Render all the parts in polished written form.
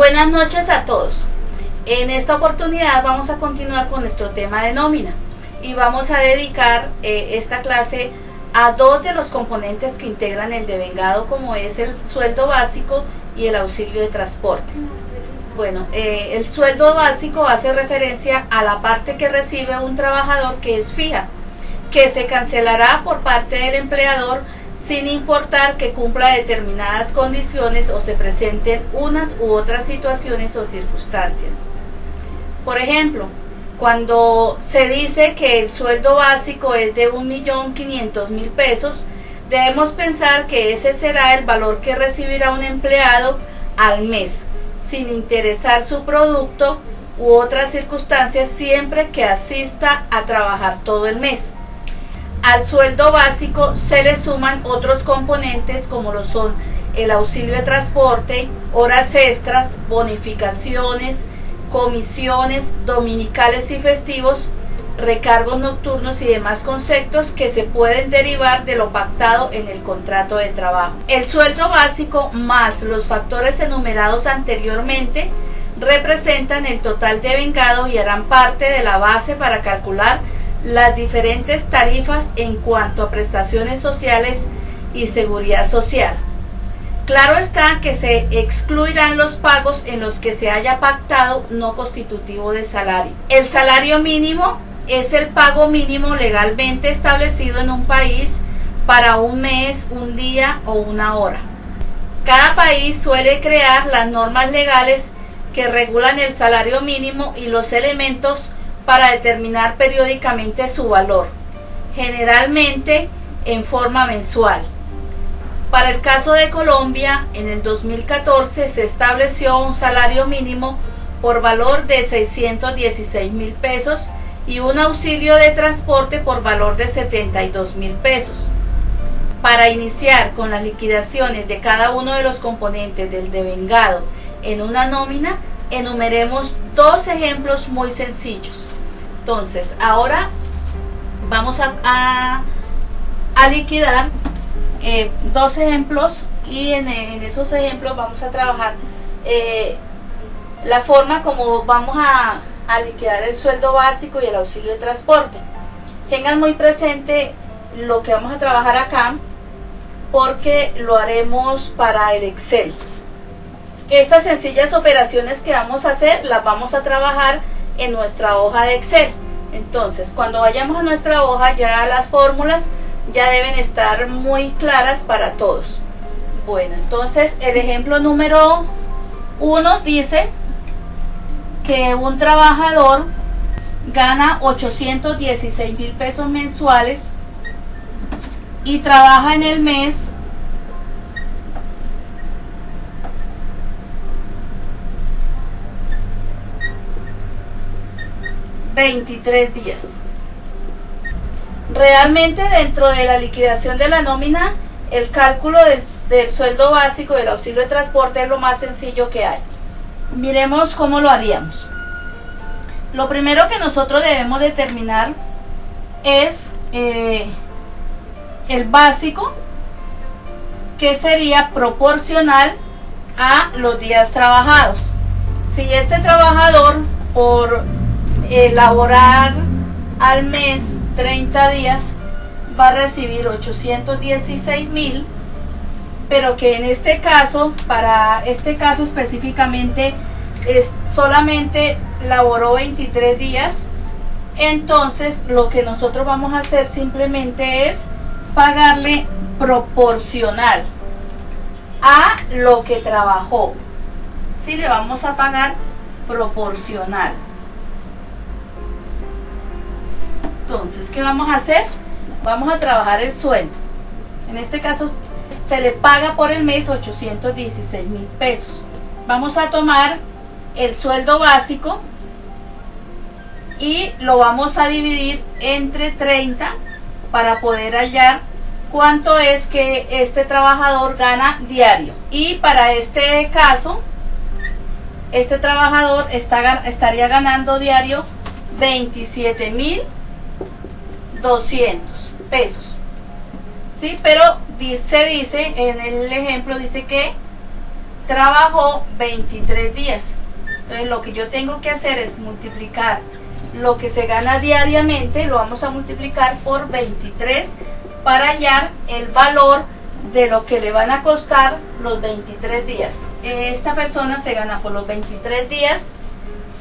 Buenas noches a todos. En esta oportunidad vamos a continuar con nuestro tema de nómina y vamos a dedicar esta clase a dos de los componentes que integran el devengado, como es el sueldo básico y el auxilio de transporte. Bueno, el sueldo básico hace referencia a la parte que recibe un trabajador que es fija, que se cancelará por parte del empleador sin importar que cumpla determinadas condiciones o se presenten unas u otras situaciones o circunstancias. Por ejemplo, cuando se dice que el sueldo básico es de 1.500.000 pesos, debemos pensar que ese será el valor que recibirá un empleado al mes, sin interesar su producto u otras circunstancias, siempre que asista a trabajar todo el mes. Al sueldo básico se le suman otros componentes como lo son el auxilio de transporte, horas extras, bonificaciones, comisiones, dominicales y festivos, recargos nocturnos y demás conceptos que se pueden derivar de lo pactado en el contrato de trabajo. El sueldo básico más los factores enumerados anteriormente representan el total devengado y harán parte de la base para calcular las diferentes tarifas en cuanto a prestaciones sociales y seguridad social. Claro está que se excluirán los pagos en los que se haya pactado no constitutivo de salario. El salario mínimo es el pago mínimo legalmente establecido en un país para un mes, un día o una hora. Cada país suele crear las normas legales que regulan el salario mínimo y los elementos para determinar periódicamente su valor, generalmente en forma mensual. Para el caso de Colombia, en el 2014 se estableció un salario mínimo por valor de 616.000 pesos y un auxilio de transporte por valor de 72.000 pesos. Para iniciar con las liquidaciones de cada uno de los componentes del devengado en una nómina, enumeremos dos ejemplos muy sencillos. Entonces, ahora vamos a liquidar dos ejemplos y en esos ejemplos vamos a trabajar la forma como vamos a liquidar el sueldo básico y el auxilio de transporte. Tengan muy presente lo que vamos a trabajar acá porque lo haremos para el Excel. Estas sencillas operaciones que vamos a hacer las vamos a trabajar en nuestra hoja de Excel. Entonces, cuando vayamos a nuestra hoja, ya las fórmulas ya deben estar muy claras para todos. Bueno, entonces el ejemplo número 1 dice que un trabajador gana 816.000 pesos mensuales y trabaja en el mes 23 días. Realmente dentro de la liquidación de la nómina, el cálculo del sueldo básico y del auxilio de transporte es lo más sencillo que hay. Miremos cómo lo haríamos. Lo primero que nosotros debemos determinar es el básico, que sería proporcional a los días trabajados. Si este trabajador por elaborar al mes 30 días va a recibir 816.000, pero que en este caso, para este caso específicamente, solamente laboró 23 días, entonces lo que nosotros vamos a hacer simplemente es pagarle proporcional a lo que trabajó. Si le vamos a pagar proporcional. Entonces, ¿qué vamos a hacer? Vamos a trabajar el sueldo. En este caso, se le paga por el mes 816.000 pesos. Vamos a tomar el sueldo básico y lo vamos a dividir entre 30 para poder hallar cuánto es que este trabajador gana diario. Y para este caso, este trabajador estaría ganando diario 27.200 pesos. ¿Sí? Pero se dice, en el ejemplo dice que trabajó 23 días. Entonces lo que yo tengo que hacer es multiplicar lo que se gana diariamente, lo vamos a multiplicar por 23 para hallar el valor de lo que le van a costar los 23 días. Esta persona se gana por los 23 días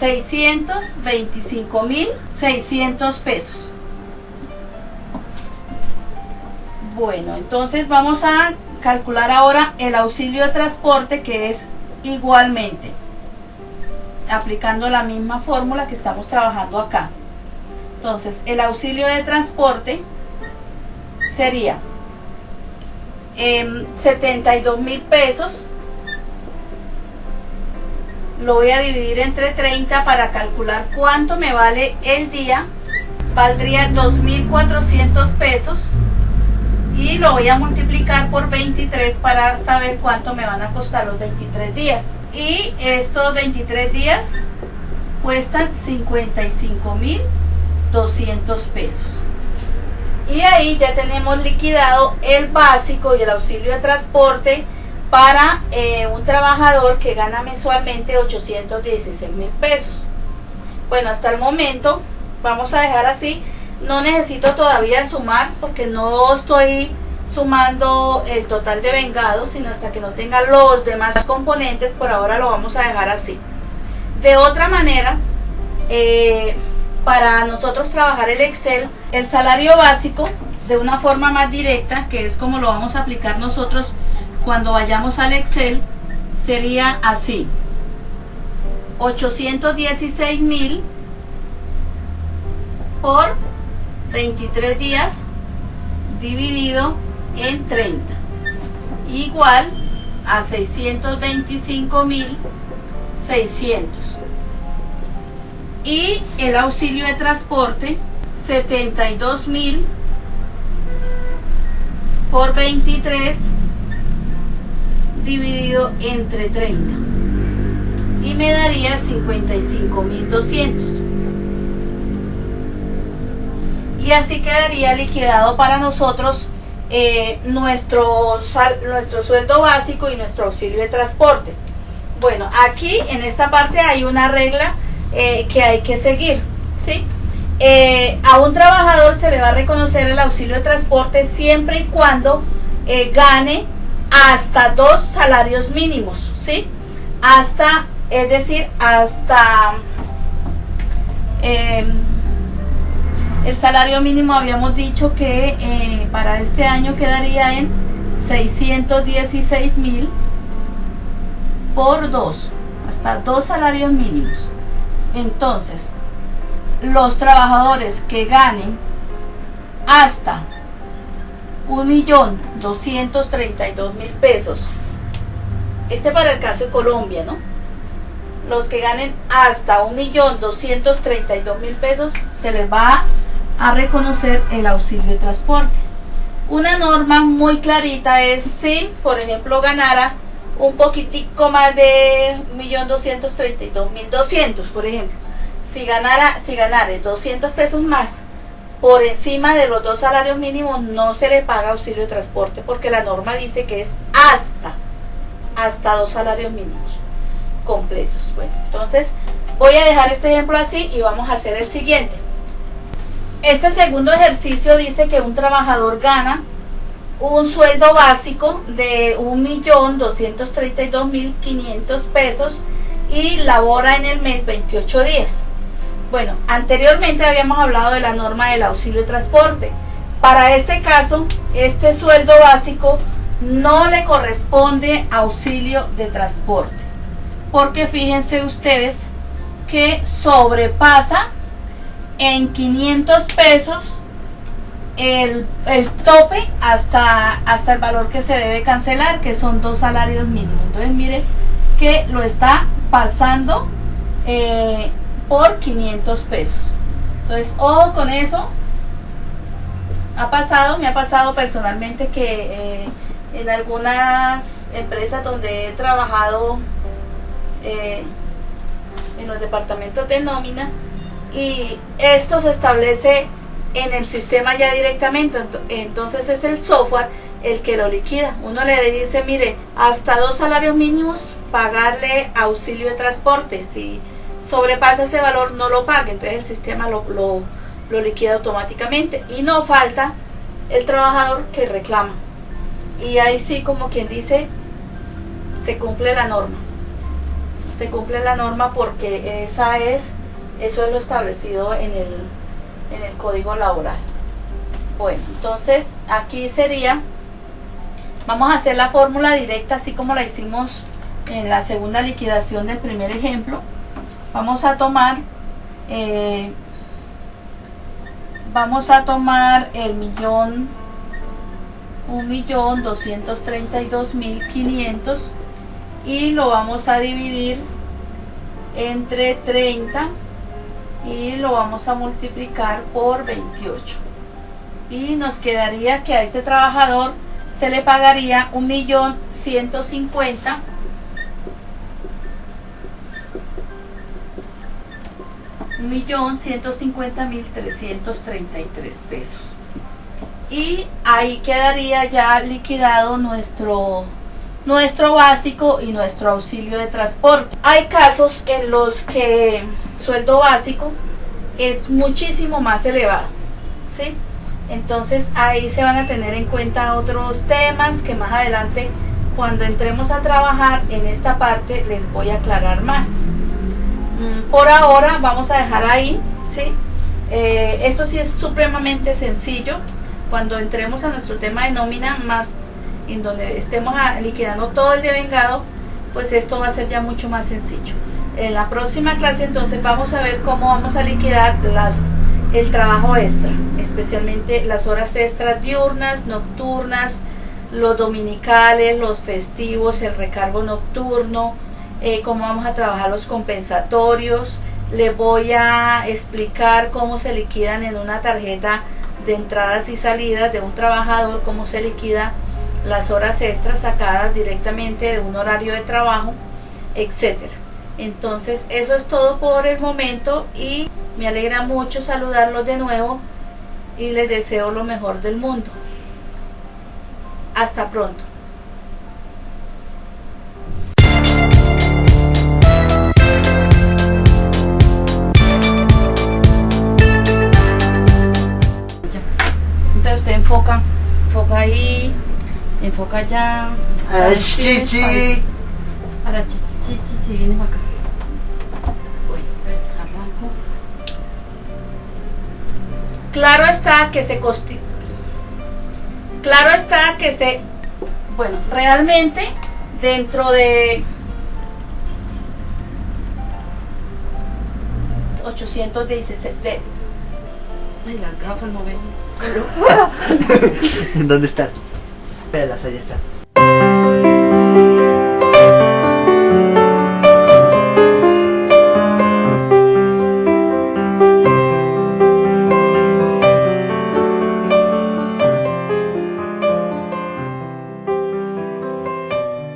625.600 pesos. Bueno, entonces vamos a calcular ahora el auxilio de transporte, que es igualmente aplicando la misma fórmula que estamos trabajando acá. Entonces el auxilio de transporte sería 72.000 pesos. Lo voy a dividir entre 30 para calcular cuánto me vale el día. Valdría 2.400 pesos. Y lo voy a multiplicar por 23 para saber cuánto me van a costar los 23 días. Y estos 23 días cuestan 55.200 pesos. Y ahí ya tenemos liquidado el básico y el auxilio de transporte para un trabajador que gana mensualmente 816.000 pesos. Bueno, hasta el momento vamos a dejar así. No necesito todavía sumar porque no estoy sumando el total de vengados, sino hasta que no tenga los demás componentes. Por ahora lo vamos a dejar así. De otra manera, para nosotros trabajar el Excel, el salario básico de una forma más directa, que es como lo vamos a aplicar nosotros cuando vayamos al Excel, sería así: 816.000 por 23 días dividido en 30 igual a 625.600. Y el auxilio de transporte, 72.000 por 23 dividido entre 30 y me daría 55.200. Y así quedaría liquidado para nosotros nuestro sueldo básico y nuestro auxilio de transporte. Bueno, aquí en esta parte hay una regla que hay que seguir, ¿sí? A un trabajador se le va a reconocer el auxilio de transporte siempre y cuando gane hasta 2 salarios mínimos, ¿sí? Hasta, es decir, hasta el salario mínimo habíamos dicho que para este año quedaría en 616.000 por 2, hasta 2 salarios mínimos. Entonces, los trabajadores que ganen hasta 1.232.000 pesos, para el caso de Colombia, ¿no? Los que ganen hasta 1.232.000 pesos se les va a reconocer el auxilio de transporte. Una norma muy clarita es si, por ejemplo, ganara un poquitico más de 1.232.200, por ejemplo, si ganara 200 pesos más por encima de los 2 salarios mínimos, no se le paga auxilio de transporte, porque la norma dice que es hasta 2 salarios mínimos completos. Bueno, entonces voy a dejar este ejemplo así y vamos a hacer el siguiente. Este segundo ejercicio dice que un trabajador gana un sueldo básico de 1.232.500 pesos y labora en el mes 28 días. Bueno, anteriormente habíamos hablado de la norma del auxilio de transporte. Para este caso, este sueldo básico no le corresponde auxilio de transporte, porque fíjense ustedes que sobrepasa en 500 pesos el tope hasta el valor que se debe cancelar, que son 2 salarios mínimos. Entonces mire que lo está pasando por 500 pesos. Entonces ojo con eso. Me ha pasado personalmente que en algunas empresas donde he trabajado en los departamentos de nómina, y esto se establece en el sistema ya directamente. Entonces es el software el que lo liquida. Uno le dice, mire, hasta 2 salarios mínimos pagarle auxilio de transporte. Si sobrepasa ese valor no lo pague, entonces el sistema lo liquida automáticamente y no falta el trabajador que reclama. Y ahí sí, como quien dice, se cumple la norma. Se cumple la norma porque eso es lo establecido en el código laboral. Bueno, entonces aquí sería, vamos a hacer la fórmula directa así como la hicimos en la segunda liquidación del primer ejemplo. Vamos a tomar el 1.232.500 y lo vamos a dividir entre 30 y lo vamos a multiplicar por 28 y nos quedaría que a este trabajador se le pagaría 1.150.000 1.150.333 pesos y ahí quedaría ya liquidado nuestro básico y nuestro auxilio de transporte. Hay casos en los que el sueldo básico es muchísimo más elevado, ¿sí? Entonces ahí se van a tener en cuenta otros temas que más adelante, cuando entremos a trabajar en esta parte, les voy a aclarar más. Por ahora vamos a dejar ahí, ¿sí? Esto sí es supremamente sencillo. Cuando entremos a nuestro tema de nómina, más en donde estemos liquidando todo el devengado, pues esto va a ser ya mucho más sencillo. En la próxima clase entonces vamos a ver cómo vamos a liquidar el trabajo extra, especialmente las horas extras diurnas, nocturnas, los dominicales, los festivos, el recargo nocturno, cómo vamos a trabajar los compensatorios. Les voy a explicar cómo se liquidan en una tarjeta de entradas y salidas de un trabajador, cómo se liquida las horas extras sacadas directamente de un horario de trabajo, etcétera. Entonces eso es todo por el momento y me alegra mucho saludarlos de nuevo y les deseo lo mejor del mundo. Hasta pronto. Entonces usted enfoca ahí, enfoca allá. Para chichi, viene para acá. Voy, entonces arranco. Claro está que bueno, realmente dentro de 817 ay, las gafas no veo. ¿Dónde están? Espéralas, ahí está.